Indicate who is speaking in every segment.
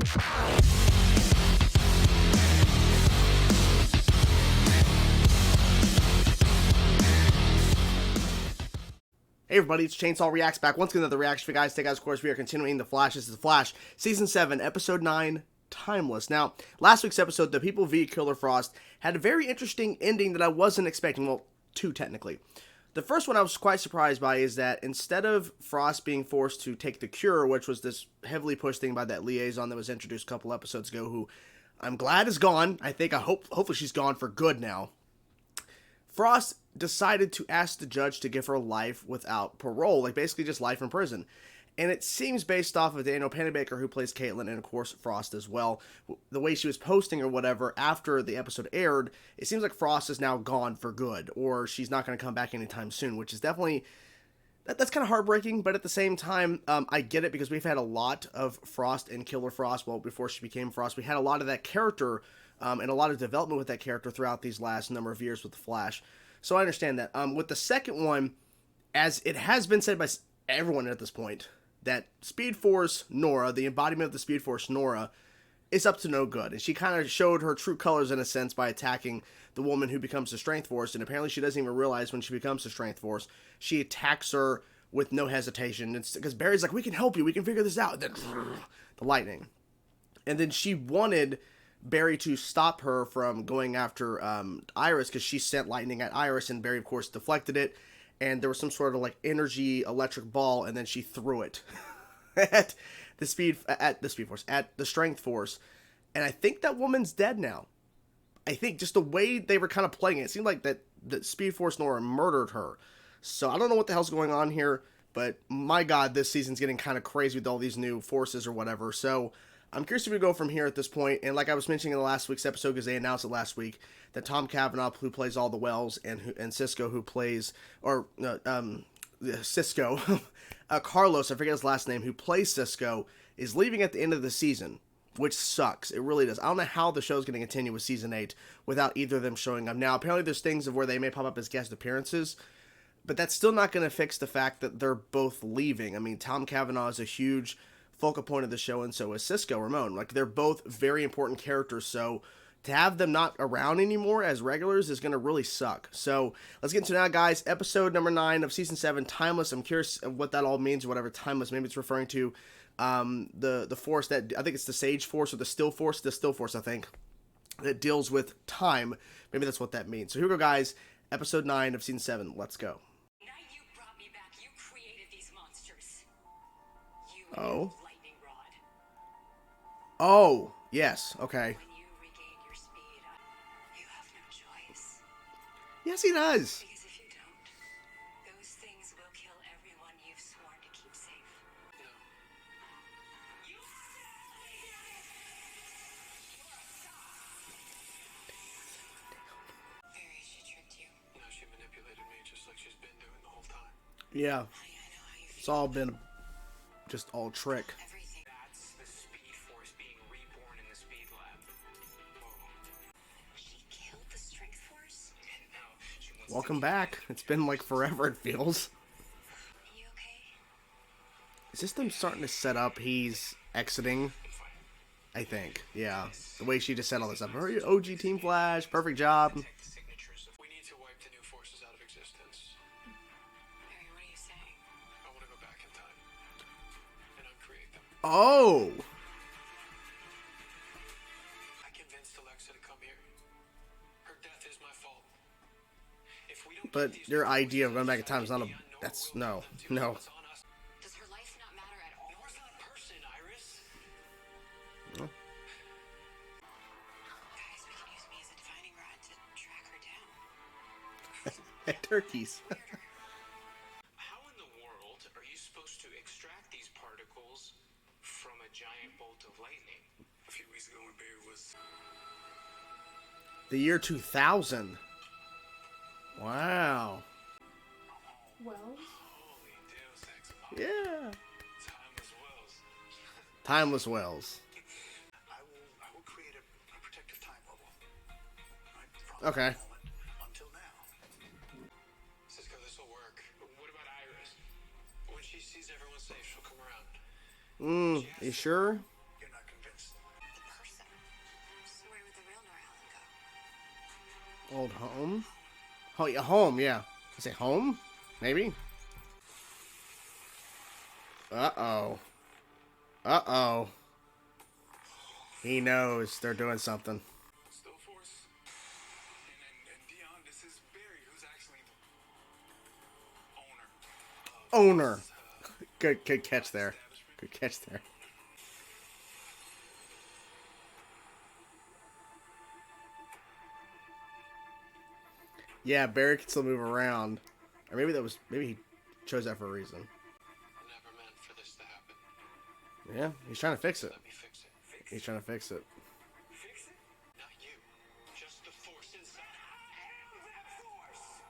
Speaker 1: Hey everybody, it's Chainsaw Reacts back once again with the reaction for you guys. Today, guys, of course, we are continuing The Flash. This is The Flash, Season 7, Episode 9, Timeless. Now, last week's episode, The People v. Killer Frost, had a very interesting ending that I wasn't expecting. Well, two, technically. The first one I was quite surprised by is that instead of Frost being forced to take the cure, which was this heavily pushed thing by that liaison that was introduced a couple episodes ago, who I'm glad is gone. Hopefully she's gone for good now. Frost decided to ask the judge to give her life without parole, like basically just life in prison. And it seems, based off of Daniel Pennebaker, who plays Caitlin, and of course Frost as well, the way she was posting or whatever after the episode aired, it seems like Frost is now gone for good, or she's not going to come back anytime soon, which is definitely, that's kind of heartbreaking. But at the same time, I get it, because we've had a lot of Frost and Killer Frost. Well, before she became Frost, we had a lot of that character and a lot of development with that character throughout these last number of years with The Flash. So I understand that. With the second one, as it has been said by everyone at this point, that Speed Force Nora, the embodiment of the Speed Force Nora, is up to no good. And she kind of showed her true colors in a sense by attacking the woman who becomes the Strength Force. And apparently she doesn't even realize when she becomes the Strength Force. She attacks her with no hesitation. It's because Barry's like, we can help you. We can figure this out. And then the lightning. And then she wanted Barry to stop her from going after Iris, because she sent lightning at Iris, and Barry, of course, deflected it. And there was some sort of like energy electric ball, and then she threw it at the Strength Force. And I think that woman's dead now. I think just the way they were kind of playing it seemed like that the Speed Force Nora murdered her. So I don't know what the hell's going on here, but my God, this season's getting kind of crazy with all these new forces or whatever. So I'm curious if we go from here at this point. And like I was mentioning in the last week's episode, because they announced it last week, that Tom Cavanaugh, who plays all the Wells, and Cisco, who plays, Cisco, Carlos, I forget his last name, who plays Cisco, is leaving at the end of the season, which sucks. It really does. I don't know how the show's going to continue with Season 8 without either of them showing up. Now, apparently there's things of where they may pop up as guest appearances, but that's still not going to fix the fact that they're both leaving. I mean, Tom Cavanaugh is a huge focal point of the show, and so is Cisco Ramon. Like, they're both very important characters, so to have them not around anymore as regulars is going to really suck. So let's get into it now, guys. Episode number 9 of Season 7, Timeless. I'm curious of what that all means, or whatever Timeless. Maybe it's referring to the force that, I think it's the Sage Force, or the Still Force, I think, that deals with time. Maybe that's what that means. So here we go, guys. Episode 9 of Season 7. Let's go.
Speaker 2: Now you brought me back. You created these monsters.
Speaker 1: Oh. Oh, yes, okay.
Speaker 2: When you regain your speed, you have no choice.
Speaker 1: Yes, he does.
Speaker 2: Because if you don't, those things will kill everyone you've sworn to keep safe. No. You Barry, she tricked you.
Speaker 3: No, she manipulated me just like she's been doing the whole time.
Speaker 1: Yeah.
Speaker 2: I know how you feel.
Speaker 1: It's all been just all trick.
Speaker 2: Everything.
Speaker 3: That's the Speed Force being reborn in the Speed Lab. Whoa.
Speaker 2: She killed the Strength Force?
Speaker 3: No, she wants
Speaker 1: Welcome
Speaker 3: to
Speaker 1: back. It's been like forever, it feels.
Speaker 2: You okay?
Speaker 1: Is this them starting to set up he's exiting? I think. Yeah. The way she just said all this stuff. Her OG Team Flash, perfect job.
Speaker 3: take the signatures. We need to wipe the new forces out of existence.
Speaker 2: Barry, what are you saying?
Speaker 3: I want to go back in time and uncreate them.
Speaker 1: Oh!
Speaker 3: I convinced Alexa to come here. Her death is my fault. If we don't
Speaker 1: But
Speaker 3: get these
Speaker 1: your
Speaker 3: new
Speaker 1: idea of
Speaker 3: forces
Speaker 1: going back in time is not a...
Speaker 3: the unknown
Speaker 1: That's...
Speaker 3: will
Speaker 1: No.
Speaker 3: come to
Speaker 1: No.
Speaker 3: what's on us.
Speaker 2: Does her life not matter at all?
Speaker 3: Nora's not a person, Iris.
Speaker 1: No.
Speaker 2: Guys, we can use me as a divining rod to track her down.
Speaker 1: Turkeys.
Speaker 3: How in the world are you supposed to extract these particles from a giant bolt of lightning? A few weeks ago when Barry was...
Speaker 1: The year 2000. Wow.
Speaker 4: Wells?
Speaker 3: Holy Deus Ex Machina.
Speaker 1: Yeah.
Speaker 3: Timeless Wells.
Speaker 1: Timeless Wells.
Speaker 3: I will create a protective time bubble. Right, from
Speaker 1: Okay.
Speaker 3: that moment until now. Cisco, this will work. But what about Iris? When she sees everyone safe, she'll come around.
Speaker 1: You sure?
Speaker 3: You're not convinced.
Speaker 1: Old home? Oh, yeah, home, yeah. I say home? Maybe? Uh-oh. Uh-oh. He knows they're doing something.
Speaker 3: Still force. And Dion, this is Barry, who's actually the owner.
Speaker 1: Owner. Good catch there. Good catch there. Yeah, Barry can still move around. Or maybe he chose that for a reason.
Speaker 3: Never meant for this to happen.
Speaker 1: Yeah, he's trying to fix it.
Speaker 3: Let me fix it.
Speaker 1: He's trying to fix it.
Speaker 3: Fix it? Not you. Just the force inside. I am that force!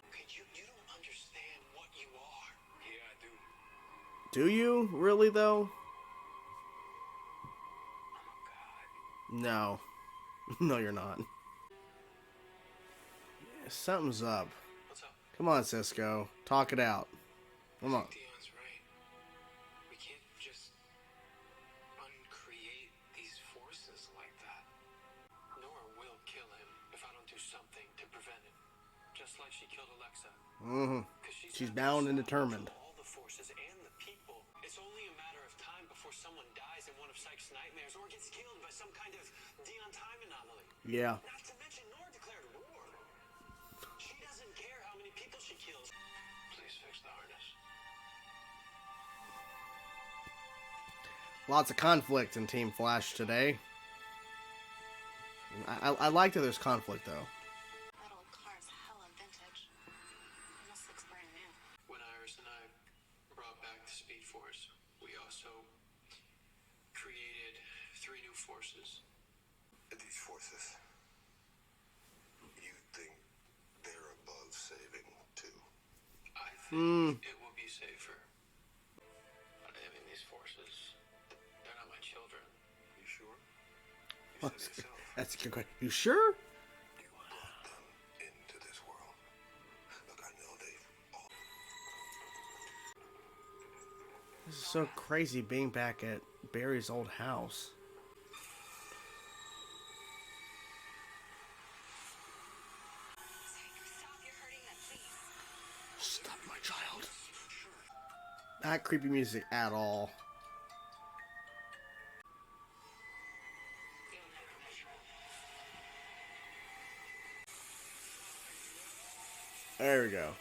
Speaker 3: Okay, you don't understand what you are. Yeah, I do.
Speaker 1: Do you? Really, though?
Speaker 3: I'm a god.
Speaker 1: No. No, you're not. Something's up.
Speaker 3: What's up?
Speaker 1: Come on, Cisco. Talk it out. Come on.
Speaker 3: Dion's right. We can't just uncreate these forces like that. Nora will kill him if I don't do something to prevent it. Just like she killed Alexa.
Speaker 1: Mm-hmm.
Speaker 3: 'Cause
Speaker 1: She's
Speaker 3: not
Speaker 1: bound and
Speaker 3: herself.
Speaker 1: determined.
Speaker 3: All the forces and the people. It's only a matter of time before someone dies in one of Psyche's nightmares or gets killed by some kind of Dion time anomaly.
Speaker 1: Yeah.
Speaker 3: Not to mention Nora declared war. She doesn't care how many people she kills. Please fix the harness.
Speaker 1: Lots of conflict in Team Flash today. I like that there's conflict, though.
Speaker 4: That old car's hella vintage. Almost looks brand new.
Speaker 3: When Iris and I brought back the Speed Force, we also created 3 new forces.
Speaker 5: These forces, you think they're above saving too?
Speaker 3: I think it will be safer. I mean, these forces, they're not my children.
Speaker 5: You sure? You said it yourself.
Speaker 1: That's a good question. You sure?
Speaker 5: You brought them into this world. Look, I know they've all.
Speaker 1: This is so crazy being back at Barry's old house.
Speaker 2: Stop, you're hurting them, please.
Speaker 1: Stop, my child. Not creepy music at all. There we go.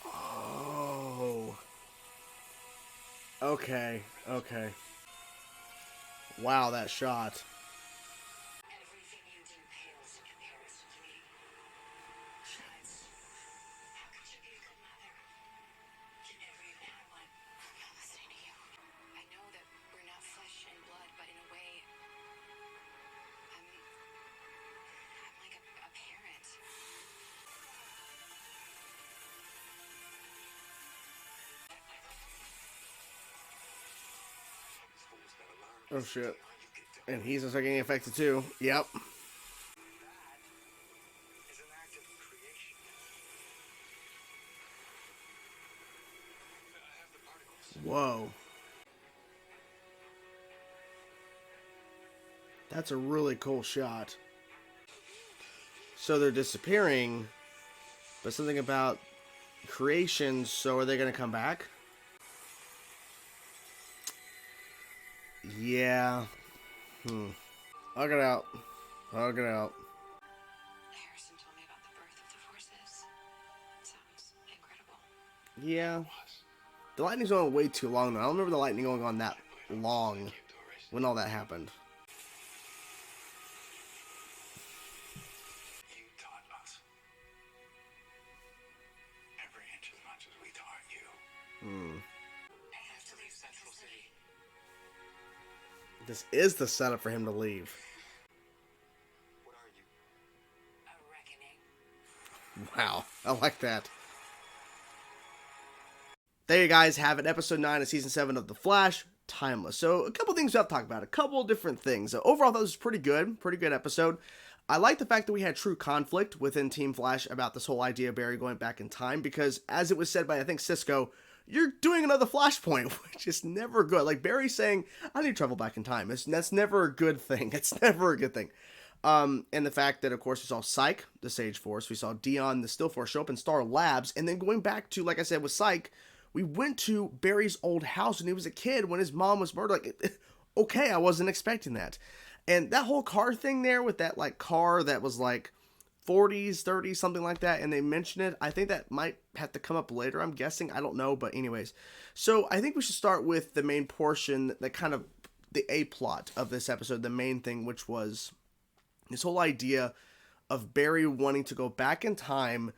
Speaker 1: Oh. Okay, okay. Wow, that shot.
Speaker 2: Everything you do pales in comparison to me. Besides, how could you be a good mother? You never even had one. I'm not listening to you. I know that we're not flesh and blood, but in a way, I'm like a parent.
Speaker 1: Oh shit. And he's also getting affected too. Yep.
Speaker 3: That is an act of creation. I have the particles.
Speaker 1: Whoa. That's a really cool shot. So they're disappearing, but something about creation, so are they going to come back? Yeah. Hug it out. Hug it out.
Speaker 2: Harrison told me about the birth of the forces. Sounds incredible.
Speaker 1: Yeah. The lightning's going way too long, though. I don't remember the lightning going on that long when all that happened.
Speaker 3: You taught us. Every inch as much as we taught you. I have to leave Central City.
Speaker 1: This is the setup for him to leave.
Speaker 3: What are you?
Speaker 2: A reckoning.
Speaker 1: Wow. I like that. There you guys have it. Episode 9 of Season 7 of The Flash, Timeless. So, a couple things we have to talk about. A couple different things. Overall, I thought this was pretty good. Pretty good episode. I like the fact that we had true conflict within Team Flash about this whole idea of Barry going back in time, because as it was said by, I think, Cisco, you're doing another Flashpoint, which is never good. Like Barry saying, I need to travel back in time. That's never a good thing. It's never a good thing. And the fact that, of course, we saw Psyche, the Sage Force, we saw Dion, the Still Force, show up in Star Labs, and then going back to, like I said, with Psyche, we went to Barry's old house when he was a kid, when his mom was murdered. Like, okay, I wasn't expecting that. And that whole car thing there with that, like, car that was, like, 40s, 30s, something like that, and they mention it, I think that might have to come up later, I'm guessing. I don't know, but anyways. So I think we should start with the main portion, that kind of the A-plot of this episode, the main thing, which was this whole idea of Barry wanting to go back in time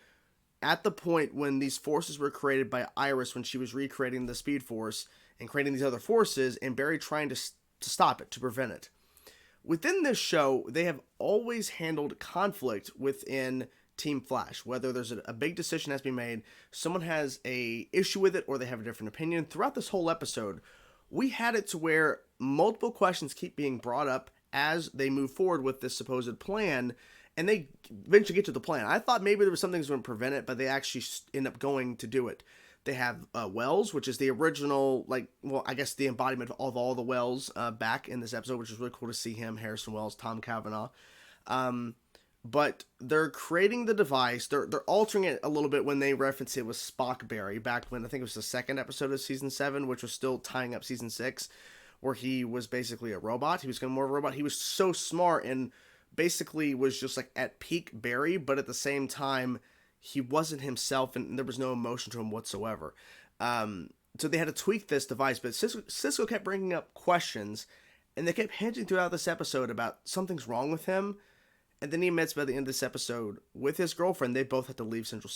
Speaker 1: at the point when these forces were created by Iris, when she was recreating the Speed Force and creating these other forces, and Barry trying to stop it, to prevent it. Within this show, they have always handled conflict within Team Flash, whether there's a big decision has been made, someone has a issue with it, or they have a different opinion. Throughout this whole episode, we had it to where multiple questions keep being brought up as they move forward with this supposed plan, and they eventually get to the plan. I thought maybe there was something that was going to prevent it, but they actually end up going to do it. They have Wells, which is the original, like, well, I guess the embodiment of all the Wells back in this episode, which is really cool to see him, Harrison Wells, Tom Cavanaugh. But they're creating the device. They're altering it a little bit when they reference it with Spock Barry back when I think it was the second episode of season 7, which was still tying up season 6, where he was basically a robot. He was kind of more of a robot. He was so smart and basically was just like at peak Barry, but at the same time, he wasn't himself and there was no emotion to him whatsoever. So they had to tweak this device, but Cisco kept bringing up questions, and they kept hinting throughout this episode about something's wrong with him. And then he admits by the end of this episode, with his girlfriend, they both had to leave Central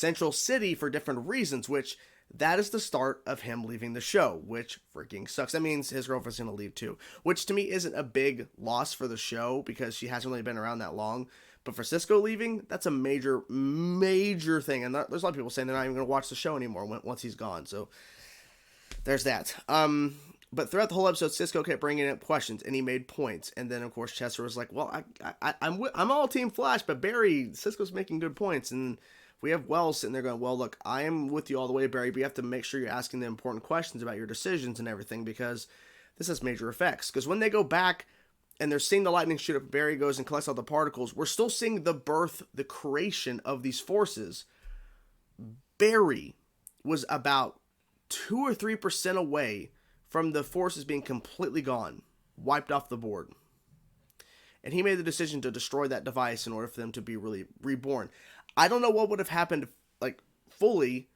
Speaker 1: City for different reasons, which that is the start of him leaving the show, which freaking sucks. That means his girlfriend's going to leave too, which to me isn't a big loss for the show because she hasn't really been around that long. But for Cisco leaving, that's a major, major thing. And there's a lot of people saying they're not even going to watch the show anymore once he's gone. So there's that. But throughout the whole episode, Cisco kept bringing up questions, and he made points. And then, of course, Chester was like, well, I'm all Team Flash, but Barry, Cisco's making good points. And we have Wells sitting there going, well, look, I am with you all the way, Barry, but you have to make sure you're asking the important questions about your decisions and everything, because this has major effects. Because when they go back and they're seeing the lightning shoot up, Barry goes and collects all the particles, we're still seeing the birth, the creation of these forces. Barry was about 2 or 3% away from the forces being completely gone, wiped off the board. And he made the decision to destroy that device in order for them to be really reborn. I don't know what would have happened, like, fully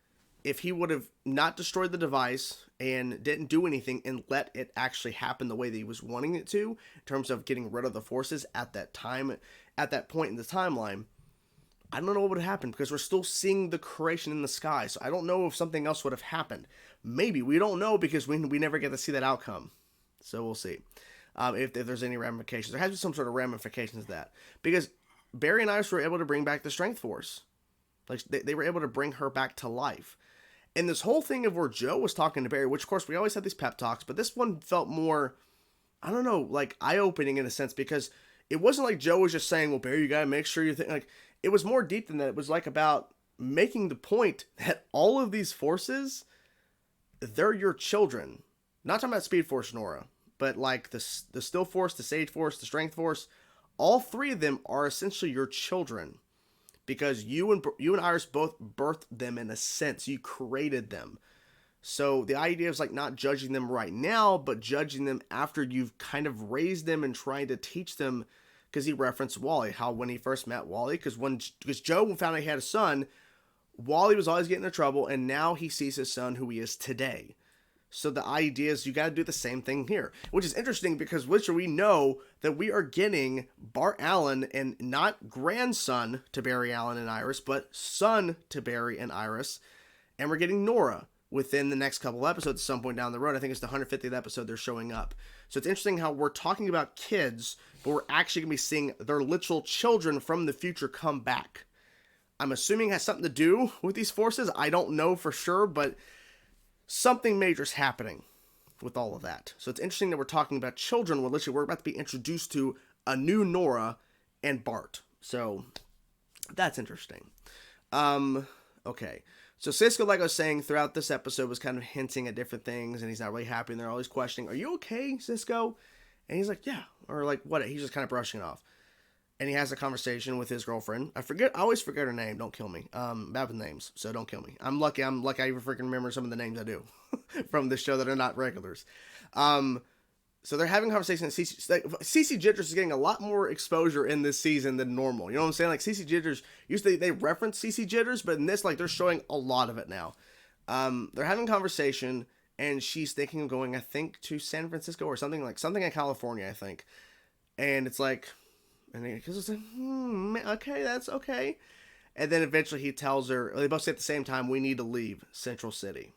Speaker 1: if he would have not destroyed the device and didn't do anything and let it actually happen the way that he was wanting it to, in terms of getting rid of the forces at that time, at that point in the timeline. I don't know what would have happened because we're still seeing the creation in the sky. So I don't know if something else would have happened. Maybe. We don't know because we never get to see that outcome. So we'll see if there's any ramifications. There has to be some sort of ramifications to that. Because Barry and Iris were able to bring back the Strength Force. Like they were able to bring her back to life. And this whole thing of where Joe was talking to Barry, which of course we always had these pep talks, but this one felt more, I don't know, like eye-opening in a sense, because it wasn't like Joe was just saying, well, Barry, you gotta make sure you think, like, it was more deep than that. It was like about making the point that all of these forces, they're your children. Not talking about Speed Force Nora, but like the Still Force, the Sage Force, the Strength Force, all three of them are essentially your children. Because you and Iris both birthed them in a sense. You created them. So the idea is like not judging them right now, but judging them after you've kind of raised them and trying to teach them. Because he referenced Wally, how when he first met Wally, because Joe found out he had a son, Wally was always getting into trouble, and now he sees his son who he is today. So the idea is you got to do the same thing here, which is interesting because we know that we are getting Bart Allen, and not grandson to Barry Allen and Iris, but son to Barry and Iris, and we're getting Nora within the next couple episodes at some point down the road. I think it's the 150th episode they're showing up. So it's interesting how we're talking about kids, but we're actually going to be seeing their literal children from the future come back. I'm assuming it has something to do with these forces. I don't know for sure, but something major is happening with all of that. So it's interesting that we're talking about children when literally we're about to be introduced to a new Nora and Bart. So that's interesting. Okay. So Cisco, like I was saying, throughout this episode was kind of hinting at different things, and he's not really happy, and they're always questioning, "Are you okay, Cisco?" And he's like, "Yeah," or like, "What?" He's just kind of brushing it off. And he has a conversation with his girlfriend. I always forget her name. Don't kill me. Bad with names, so don't kill me. I'm lucky I even freaking remember some of the names I do from this show that are not regulars. So they're having a conversation. Cece Jitters is getting a lot more exposure in this season than normal. You know what I'm saying? Like Cece Jitters, usually they reference Cece Jitters, but in this, like, they're showing a lot of it now. They're having a conversation, and she's thinking of going, I think, to San Francisco or something in California, I think. And it's like, and because it's like, okay, that's okay. And then eventually he tells her, they both say at the same time, we need to leave Central City.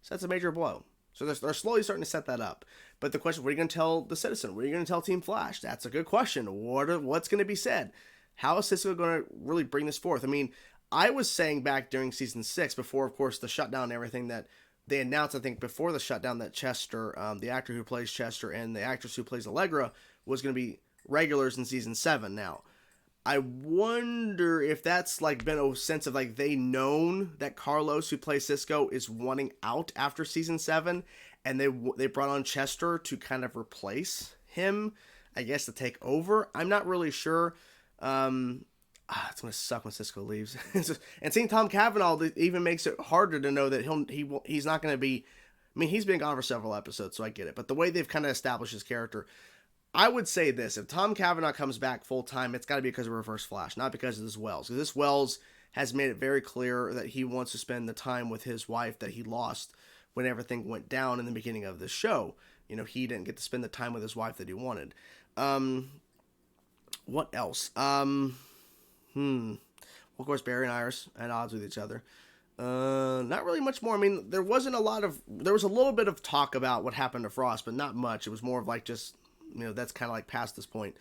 Speaker 1: So that's a major blow. So they're slowly starting to set that up. But the question, what are you going to tell the Citizen? What are you going to tell Team Flash? That's a good question. What's going to be said? How is Cisco going to really bring this forth? I mean, I was saying back during season 6, before, of course, the shutdown and everything, that they announced, I think, before the shutdown, that Chester, the actor who plays Chester, and the actress who plays Allegra was going to be regulars in season 7 now. I wonder if that's like been a sense of like they known that Carlos, who plays Cisco, is wanting out after season 7, and they brought on Chester to kind of replace him, I guess, to take over. I'm not really sure. It's gonna suck when Cisco leaves. And seeing Tom Cavanaugh even makes it harder to know that he's not gonna be. I mean, he's been gone for several episodes, so I get it. But the way they've kind of established his character, I would say this: if Tom Cavanaugh comes back full time, it's got to be because of Reverse Flash, not because of this Wells. Because this Wells has made it very clear that he wants to spend the time with his wife that he lost when everything went down in the beginning of the show. You know, he didn't get to spend the time with his wife that he wanted. What else? Well, of course, Barry and Iris at odds with each other. Not really much more. I mean, there was a little bit of talk about what happened to Frost, but not much. It was more of like just, you know, that's kind of like past this point.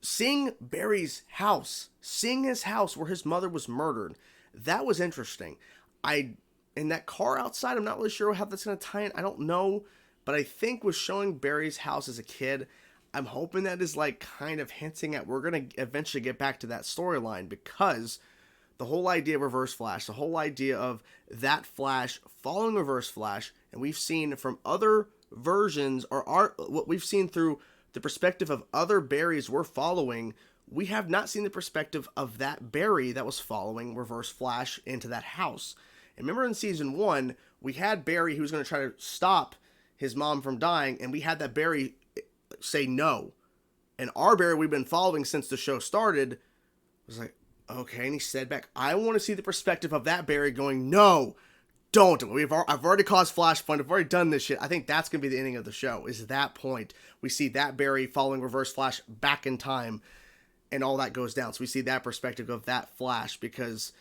Speaker 1: Seeing Barry's house, seeing his house where his mother was murdered, that was interesting. In that car outside, I'm not really sure how that's going to tie in. I don't know, but I think with showing Barry's house as a kid, I'm hoping that is like kind of hinting at we're going to eventually get back to that storyline, because the whole idea of Reverse Flash, the whole idea of that Flash following Reverse Flash, and we've seen from other versions, or what we've seen through the perspective of other Barrys we're following, we have not seen the perspective of that Barry that was following Reverse Flash into that house. And remember in season 1, we had Barry who was going to try to stop his mom from dying, and we had that Barry say no. And our Barry we've been following since the show started was like, okay, and he said back, I want to see the perspective of that Barry going, no, don't. I've already caused Flashpoint. I've already done this shit. I think that's going to be the ending of the show, is that point. We see that Barry following Reverse Flash back in time, and all that goes down. So we see that perspective of that Flash, because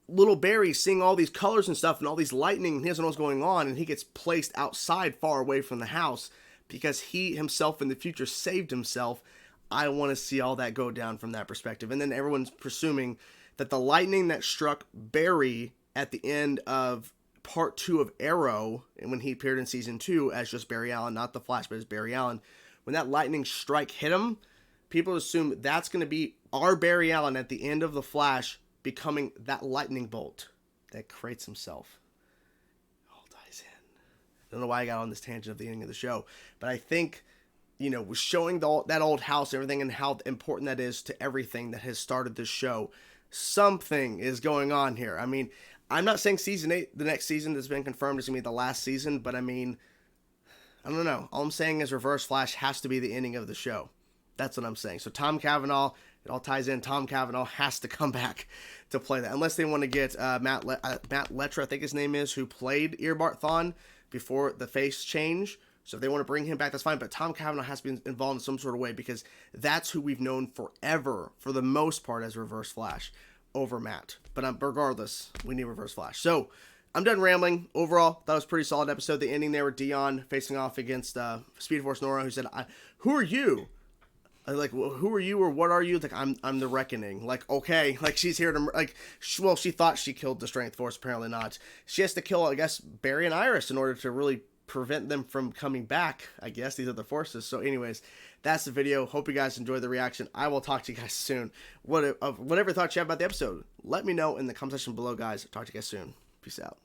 Speaker 1: little Barry seeing all these colors and stuff and all these lightning, he doesn't know what's going on, and he gets placed outside far away from the house because he himself in the future saved himself. I want to see all that go down from that perspective. And then everyone's presuming that the lightning that struck Barry at the end of part 2 of Arrow, and when he appeared in season 2 as just Barry Allen, not the Flash, but as Barry Allen, when that lightning strike hit him, people assume that's going to be our Barry Allen at the end of the Flash becoming that lightning bolt that creates himself. All ties in. I don't know why I got on this tangent of the ending of the show, but I think, you know, was showing that old house and everything, and how important that is to everything that has started this show. Something is going on here. I mean, I'm not saying season 8, the next season that's been confirmed, is going to be the last season, but I mean, I don't know. All I'm saying is Reverse Flash has to be the ending of the show. That's what I'm saying. So Tom Cavanaugh, it all ties in. Tom Cavanaugh has to come back to play that, unless they want to get Matt Lettra, I think his name is, who played Eobard Thawne before the face change. So if they want to bring him back, that's fine. But Tom Cavanaugh has to be involved in some sort of way, because that's who we've known forever, for the most part, as Reverse Flash over Matt. But regardless, we need Reverse Flash. So I'm done rambling. Overall, that was a pretty solid episode. The ending there with Dion facing off against Speed Force Nora, who said, "Who are you?" Like, well, who are you, or what are you? Like, I'm the Reckoning. Like, okay, like, she's here to, like, well, she thought she killed the Strength Force, apparently not. She has to kill, I guess, Barry and Iris in order to really prevent them from coming back, I guess. These are the forces. So anyways, that's the video. Hope you guys enjoyed the reaction. I will talk to you guys soon. Whatever thoughts you have about the episode, let me know in the comment section below, guys. Talk to you guys soon. Peace out.